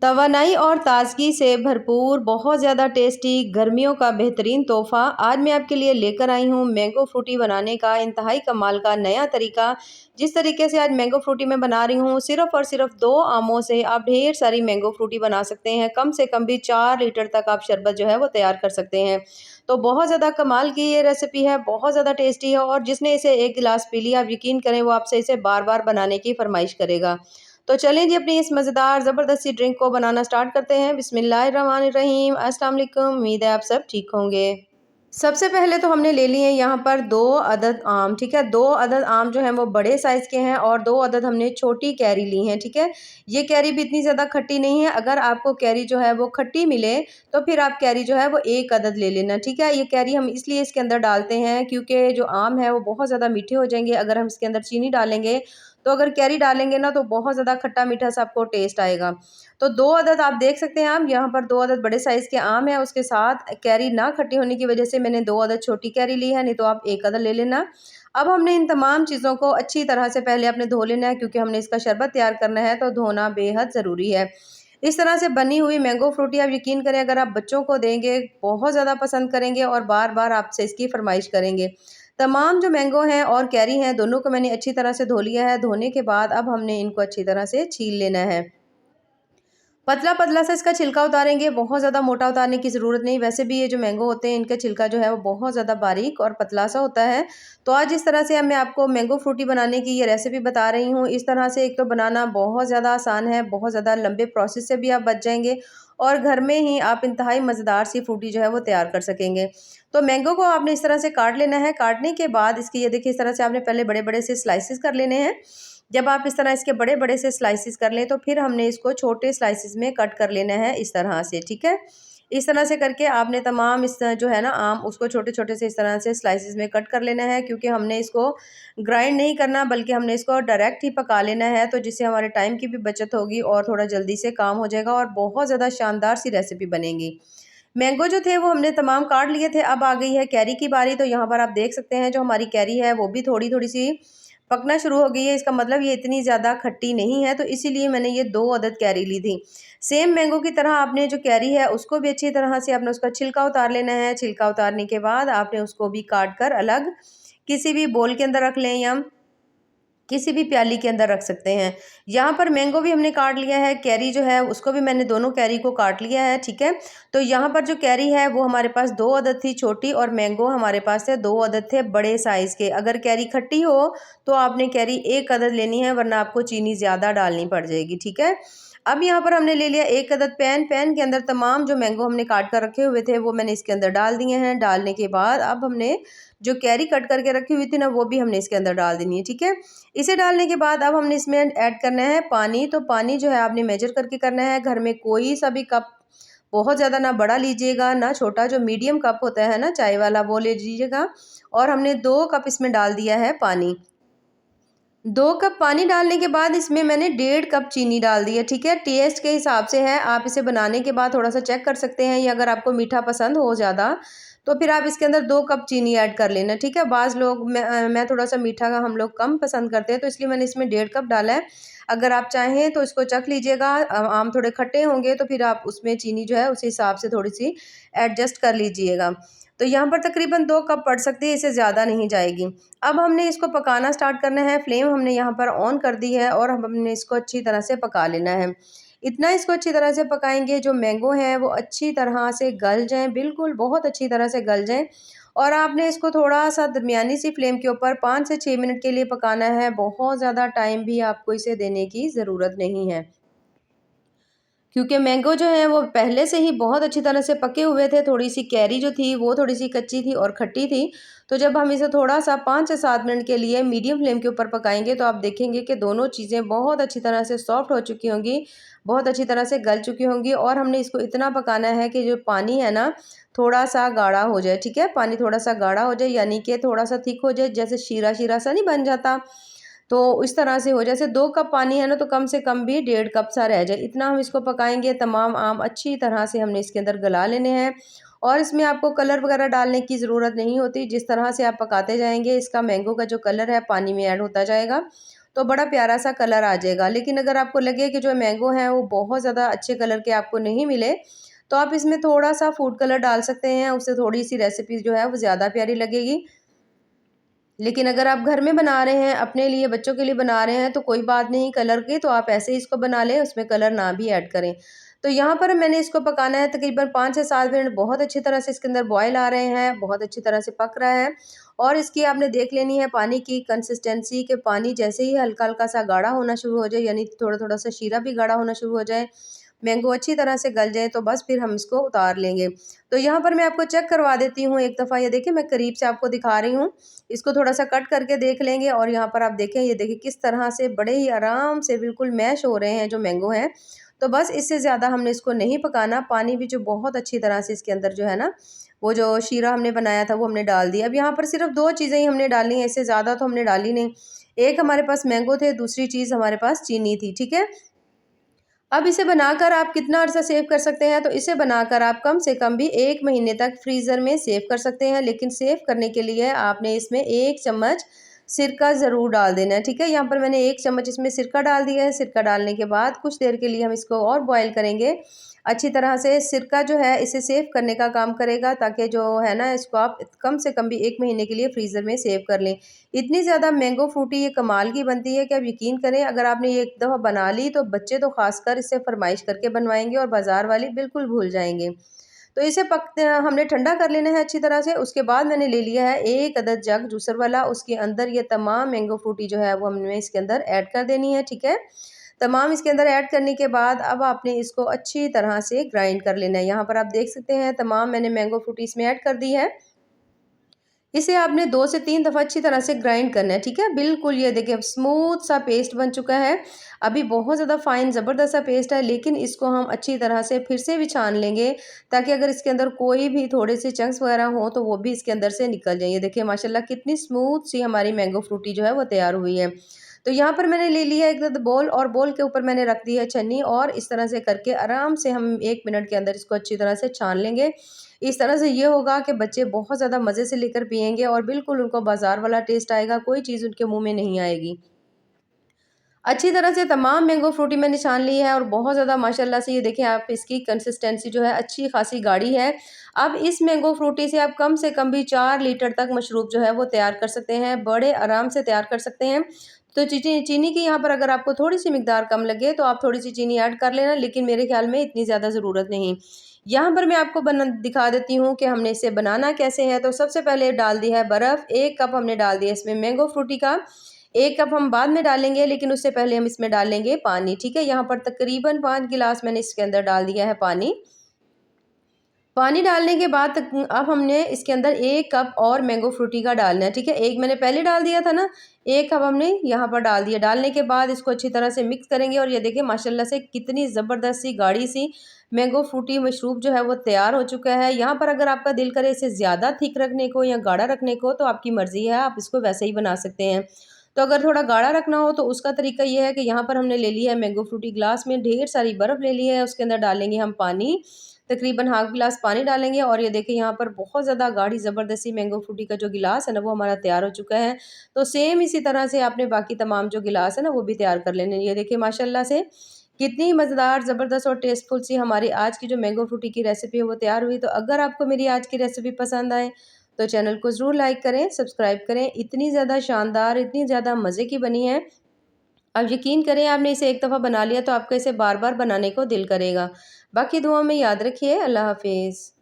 तवानाई और ताज़गी से भरपूर बहुत ज़्यादा टेस्टी गर्मियों का बेहतरीन तोहफ़ा आज मैं आपके लिए लेकर आई हूँ। मैंगो फ्रूटी बनाने का इंतहाई कमाल का नया तरीका। जिस तरीके से आज मैंगो फ्रूटी मैं बना रही हूँ, सिर्फ़ और सिर्फ़ 2 आमों से आप ढेर सारी मैंगो फ्रूटी बना सकते हैं। कम से कम भी 4 लीटर तक आप शरबत जो है वो तैयार कर सकते हैं। तो बहुत ज़्यादा कमाल की ये रेसिपी है, बहुत ज़्यादा टेस्टी है और जिसने इसे 1 गिलास पी लिया, आप यकीन करें वो आपसे इसे बार-बार बनाने की फ़रमाइश करेगा। तो चलें जी अपनी इस मज़ेदार ज़बरदस्ती ड्रिंक को बनाना स्टार्ट करते हैं। बिस्मिल्लाहिर्रहमानिर्रहीम। अस्सलाम वालेकुम। उम्मीद है आप सब ठीक होंगे। सबसे पहले तो हमने ले लिए हैं यहाँ पर 2 अदद आम, ठीक है? 2 अदद आम जो हैं वो बड़े साइज़ के हैं और 2 अदद हमने छोटी कैरी ली हैं, ठीक है? ये कैरी भी इतनी ज़्यादा खट्टी नहीं है। अगर आपको कैरी जो है वो खट्टी मिले, तो फिर आप कैरी जो है वो 1 अदद ले लेना, ठीक है? ये कैरी हम इसलिए इसके अंदर डालते हैं क्योंकि जो आम है वो बहुत ज़्यादा मीठे हो जाएँगे अगर हम इसके अंदर चीनी डालेंगे। तो अगर कैरी डालेंगे ना तो बहुत ज़्यादा खट्टा-मीठा सा आपको टेस्ट आएगा। तो 2 अदद आप देख सकते हैं आप यहाँ पर 2 अदद बड़े साइज़ के आम हैं, उसके साथ कैरी ना खट्टी होने की वज़ह से मैंने 2 अदद छोटी कैरी ली है, नहीं तो आप 1 अदद ले लेना। अब हमने इन तमाम चीज़ों को अच्छी तरह से पहले आपने धो लेना है क्योंकि हमने इसका शरबत तैयार करना है, तो धोना बेहद ज़रूरी है। इस तरह से बनी हुई मैंगो फ्रूटी आप यकीन करें अगर आप बच्चों को देंगे, बहुत ज़्यादा पसंद करेंगे और बार-बार आपसे इसकी फ़रमाइश करेंगे। तमाम जो मैंगो हैं और कैरी हैं, दोनों को मैंने अच्छी तरह से धो लिया है। धोने के बाद अब हमने इनको अच्छी तरह से छील लेना है। पतला-पतला सा इसका छिलका उतारेंगे, बहुत ज़्यादा मोटा उतारने की ज़रूरत नहीं। वैसे भी ये जो मैंगो होते हैं, इनका छिलका जो है वो बहुत ज़्यादा बारीक और पतला सा होता है। तो आज इस तरह से अब मैं आपको मैंगो फ्रूटी बनाने की ये रेसिपी बता रही हूँ। इस तरह से एक तो बनाना बहुत ज़्यादा आसान है, बहुत ज़्यादा लंबे प्रोसेस से भी आप बच जाएँगे और घर में ही आप इंतहाई मज़ेदार सी फ्रूटी जो है वो तैयार कर सकेंगे। तो मैंगो को आपने इस तरह से काट लेना है, काटने के बाद इसकी ये देखिए इस तरह से आपने पहले बड़े-बड़े से स्लाइसेस कर लेने हैं। जब आप इस तरह इसके बड़े-बड़े से स्लाइसेस कर लें, तो फिर हमने इसको छोटे स्लाइसेस में कट कर लेना है इस तरह से, ठीक है? इस तरह से करके आपने तमाम इस जो है ना आम उसको छोटे-छोटे से इस तरह से स्लाइसेस में कट कर लेना है क्योंकि हमने इसको ग्राइंड नहीं करना बल्कि हमने इसको डायरेक्ट ही पका लेना है, तो जिससे हमारे टाइम की भी बचत होगी और थोड़ा जल्दी से काम हो जाएगा और बहुत ज़्यादा शानदार सी रेसिपी बनेगी। मैंगो जो थे वो हमने तमाम काट लिए थे, अब आ गई है कैरी की बारी, तो यहाँ पर आप देख सकते हैं जो हमारी कैरी है वो भी थोड़ी-थोड़ी सी पकना शुरू हो गई है। इसका मतलब ये इतनी ज़्यादा खट्टी नहीं है, तो इसीलिए मैंने ये 2 अदद कैरी ली थी। सेम मैंगो की तरह आपने जो कैरी है उसको भी अच्छी तरह से आपने उसका छिलका उतार लेना है। छिलका उतारने के बाद आपने उसको भी काट कर अलग किसी भी बोल के अंदर रख लें या किसी भी प्याली के अंदर रख सकते हैं। यहाँ पर मैंगो भी हमने काट लिया है, कैरी जो है उसको भी मैंने दोनों कैरी को काट लिया है, ठीक है? तो यहाँ पर जो कैरी है वो हमारे पास 2 अदद थी छोटी और मैंगो हमारे पास से 2 अदद थे बड़े साइज़ के। अगर कैरी खट्टी हो तो आपने कैरी 1 अदद लेनी है वरना आपको चीनी ज़्यादा डालनी पड़ जाएगी, ठीक है? अब यहाँ पर हमने ले लिया 1 अदद पैन, पैन के अंदर तमाम जो मैंगो हमने काट कर रखे हुए थे वो मैंने इसके अंदर डाल दिए हैं। डालने के बाद अब हमने जो कैरी कट करके रखी हुई थी ना वो भी हमने इसके अंदर डाल देनी है, ठीक है? इसे डालने के बाद अब हमने इसमें ऐड करना है पानी। तो पानी जो है आपने मेजर करके करना है। घर में कोई सा भी कप बहुत ज़्यादा ना बड़ा लीजिएगा ना छोटा, जो मीडियम कप होता है ना चाय वाला वो ले लीजिएगा। और हमने 2 कप इसमें डाल दिया है पानी। 2 कप पानी डालने के बाद इसमें मैंने 1.5 कप चीनी डाल दी है, ठीक है? टेस्ट के हिसाब से है, आप इसे बनाने के बाद थोड़ा-सा चेक कर सकते हैं या अगर आपको मीठा पसंद हो ज़्यादा, तो फिर आप इसके अंदर 2 कप चीनी ऐड कर लेना, ठीक है? बाज़ लोग मैं थोड़ा-सा मीठा का हम लोग कम पसंद करते हैं, तो इसलिए मैंने इसमें 1.5 कप डाला है। अगर आप चाहें तो इसको चख लीजिएगा, आम थोड़े खट्टे होंगे तो फिर आप उसमें चीनी जो है उस हिसाब से थोड़ी-सी एडजस्ट कर लीजिएगा। तो यहाँ पर तकरीबन 2 कप पड़ सकती है, इससे ज़्यादा नहीं जाएगी। अब हमने इसको पकाना स्टार्ट करना है। फ्लेम हमने यहाँ पर ऑन कर दी है और अब हमने इसको अच्छी तरह से पका लेना है। इतना इसको अच्छी तरह से पकाएँगे जो मैंगो हैं वो अच्छी तरह से गल जाएँ, बिल्कुल बहुत अच्छी तरह से गल जाएँ और आपने इसको थोड़ा-सा दरमियानी सी फ्लेम के ऊपर 5 से 6 मिनट के लिए पकाना है। बहुत ज़्यादा टाइम भी आपको इसे देने की ज़रूरत नहीं है। क्योंकि मैंगो जो है वो पहले से ही बहुत अच्छी तरह से पके हुए थे, थोड़ी-सी कैरी जो थी वो थोड़ी-सी कच्ची थी और खट्टी थी। तो जब हम इसे थोड़ा-सा 5 से 7 मिनट के लिए मीडियम फ्लेम के ऊपर पकाएँगे तो आप देखेंगे कि दोनों चीज़ें बहुत अच्छी तरह से सॉफ्ट हो चुकी होंगी, बहुत अच्छी तरह से गल चुकी होंगी और हमने इसको इतना पकाना है कि जो पानी है ना, थोड़ा-सा गाढ़ा हो जाए, ठीक है? पानी थोड़ा-सा गाढ़ा हो जाए यानी कि थोड़ा-सा थिक हो जाए, जैसे शीरा-शीरा सा नहीं बन जाता? तो इस तरह से हो जैसे 2 कप पानी है ना तो कम से कम भी 1.5 कप सा रह जाए, इतना हम इसको पकाएँगे। तमाम आम अच्छी तरह से हमने इसके अंदर गला लेने हैं और इसमें आपको कलर वगैरह डालने की ज़रूरत नहीं होती। जिस तरह से आप पकाते जाएँगे इसका मैंगो का जो कलर है पानी में ऐड होता जाएगा। तो बड़ा प्यारा सा कलर आ जाएगा। लेकिन अगर आपको लगे कि जो मैंगो हैं वो बहुत ज़्यादा अच्छे कलर के आपको नहीं मिले, तो आप इसमें थोड़ा-सा फूड कलर डाल सकते हैं, उससे थोड़ी-सी रेसिपी जो है वो ज़्यादा प्यारी लगेगी। लेकिन अगर आप घर में बना रहे हैं, अपने लिए, बच्चों के लिए बना रहे हैं, तो कोई बात नहीं कलर की, तो आप ऐसे ही इसको बना लें, उसमें कलर ना भी ऐड करें। तो यहाँ पर मैंने इसको पकाना है तकरीबन 5 से 7 मिनट, बहुत अच्छी तरह से इसके अंदर बॉयल आ रहे हैं, बहुत अच्छी तरह से पक रहा है। और इसकी आपने देख लेनी है पानी की कंसिस्टेंसी, कि पानी जैसे ही हल्का-हल्का सा गाढ़ा होना शुरू हो जाए, यानी थोड़ा-थोड़ा सा शीरा भी गाढ़ा होना शुरू हो जाए, मैंगो अच्छी तरह से गल जाए, तो बस फिर हम इसको उतार लेंगे। तो यहाँ पर मैं आपको चेक करवा देती हूँ एक दफ़ा, ये देखिए मैं करीब से आपको दिखा रही हूँ। इसको थोड़ा-सा कट करके देख लेंगे और यहाँ पर आप देखें, ये देखिए किस तरह से बड़े ही आराम से बिल्कुल मैश हो रहे हैं जो मैंगो हैं। तो बस इससे ज़्यादा हमने इसको नहीं पकाना, पानी भी जो बहुत अच्छी तरह से इसके अंदर जो है ना, वो जो शीरा हमने बनाया था वो हमने डाल दिया। अब यहाँ पर सिर्फ़ 2 चीज़ें ही हमने डाली हैं, इससे ज़्यादा तो हमने डाली नहीं। एक हमारे पास मैंगो थे, दूसरी चीज़ हमारे पास चीनी थी, ठीक है? अब इसे बनाकर आप कितना अर्सा सेव कर सकते हैं, तो इसे बनाकर आप कम से कम भी 1 महीने तक फ्रीज़र में सेव कर सकते हैं। लेकिन सेव करने के लिए आपने इसमें 1 चम्मच सिरका ज़रूर डाल देना है, ठीक है? यहाँ पर मैंने 1 चम्मच इसमें सिरका डाल दिया है। सिरका डालने के बाद कुछ देर के लिए हम इसको और बॉयल करेंगे। अच्छी तरह से सिरका जो है इसे सेव करने का काम करेगा, ताकि जो है ना इसको आप कम से कम भी 1 महीने के लिए फ्रीज़र में सेव कर लें। इतनी ज़्यादा मैंगो फ्रूटी ये कमाल की बनती है कि आप यकीन करें, अगर आपने ये एक दफ़ा बना ली तो बच्चे तो ख़ासकर इससे फ़रमाइश करके बनवाएँगे और बाज़ार वाले बिल्कुल भूल जाएँगे। तो इसे हमने ठंडा कर लेना है अच्छी तरह से। उसके बाद मैंने ले लिया है 1 अदद जग जूसर वाला, उसके अंदर ये तमाम मैंगो फ्रूटी जो है वो हमने इसके अंदर ऐड कर देनी है, ठीक है? तमाम इसके अंदर ऐड करने के बाद अब आपने इसको अच्छी तरह से ग्राइंड कर लेना है। यहाँ पर आप देख सकते हैं तमाम मैंने मैंगो फ्रूटी इसमें ऐड कर दी है। इसे आपने 2 से 3 दफ़ा अच्छी तरह से ग्राइंड करना है, ठीक है? बिल्कुल ये देखिए अब स्मूथ सा पेस्ट बन चुका है। अभी बहुत ज़्यादा फ़ाइन ज़बरदस्त सा पेस्ट है, लेकिन इसको हम अच्छी तरह से फिर से भी छान लेंगे, ताकि अगर इसके अंदर कोई भी थोड़े से चंक्स वगैरह हों तो वो भी इसके अंदर से निकल जाएँ। ये देखिए माशाल्लाह कितनी स्मूथ सी हमारी मैंगो फ्रूटी जो है वो तैयार हुई है। तो यहाँ पर मैंने ले लिया एक बोल, और बोल के ऊपर मैंने रख दी है छन्नी, और इस तरह से करके आराम से हम 1 मिनट के अंदर इसको अच्छी तरह से छान लेंगे। इस तरह से ये होगा कि बच्चे बहुत ज़्यादा मज़े से लेकर पिएँगे और बिल्कुल उनको बाज़ार वाला टेस्ट आएगा, कोई चीज़ उनके मुँह में नहीं आएगी। अच्छी तरह से तमाम मैंगो फ्रूटी मैंने छान ली है और बहुत ज़्यादा माशाल्लाह से ये देखें आप, इसकी कंसिस्टेंसी जो है अच्छी खासी गाढ़ी है। अब इस मैंगो फ्रूटी से आप कम से कम भी 4 लीटर तक मशरूब जो है वो तैयार कर सकते हैं, बड़े आराम से तैयार कर सकते हैं। तो चीनी की यहाँ पर अगर आपको थोड़ी-सी मिकदार कम लगे तो आप थोड़ी-सी चीनी ऐड कर लेना, लेकिन मेरे ख़्याल में इतनी ज़्यादा ज़रूरत नहीं। यहाँ पर मैं आपको बना दिखा देती हूँ कि हमने इसे बनाना कैसे है। तो सबसे पहले डाल दी है बर्फ़, 1 कप हमने डाल दिया इसमें मैंगो फ्रूटी का। 1 कप हम बाद में डालेंगे, लेकिन उससे पहले हम इसमें डालेंगे पानी, ठीक है? यहाँ पर तकरीबन 5 गिलास मैंने इसके अंदर डाल दिया है पानी। पानी डालने के बाद अब हमने इसके अंदर 1 कप और मैंगो फ्रूटी का डालना है, ठीक है? 1 मैंने पहले डाल दिया था ना, 1 कप हमने यहाँ पर डाल दिया। डालने के बाद इसको अच्छी तरह से मिक्स करेंगे और ये देखिए माशाल्लाह से कितनी ज़बरदस्त सी गाढ़ी सी मैंगो फ्रूटी मशरूब जो है वो तैयार हो चुका है। यहाँ पर अगर आपका दिल करे इसे ज़्यादा थिक रखने को या गाढ़ा रखने को, तो आपकी मर्ज़ी है, आप इसको वैसे ही बना सकते हैं। तो अगर थोड़ा गाढ़ा रखना हो तो उसका तरीका ये है कि यहाँ पर हमने ले लिया है मैंगो फ्रूटी, ग्लास में ढेर सारी बर्फ़ ले ली है, उसके अंदर डालेंगे हम पानी, तकरीबन हाफ़ गिलास पानी डालेंगे, और ये देखिए यहाँ पर बहुत ज़्यादा गाढ़ी ज़बरदस्ती मैंगो फ्रूटी का जो गिलास है ना वो हमारा तैयार हो चुका है। तो सेम इसी तरह से आपने बाकी तमाम जो गिलास है ना वो भी तैयार कर लेने हैं। ये देखिए माशाल्लाह से कितनी मज़ेदार, ज़बरदस्त और टेस्टफुल सी हमारी आज की जो मैंगो फ्रूटी की रेसिपी है वो तैयार हुई। तो अगर आपको मेरी आज की रेसिपी पसंद आए तो चैनल को ज़रूर लाइक करें, सब्सक्राइब करें। इतनी ज़्यादा शानदार, इतनी ज़्यादा मज़े की बनी है। अब यकीन करें, आपने इसे एक दफ़ा बना लिया तो आपका इसे बार-बार बनाने को दिल करेगा। बाकी दुआ में याद रखिए। अल्लाह हाफ़िज़।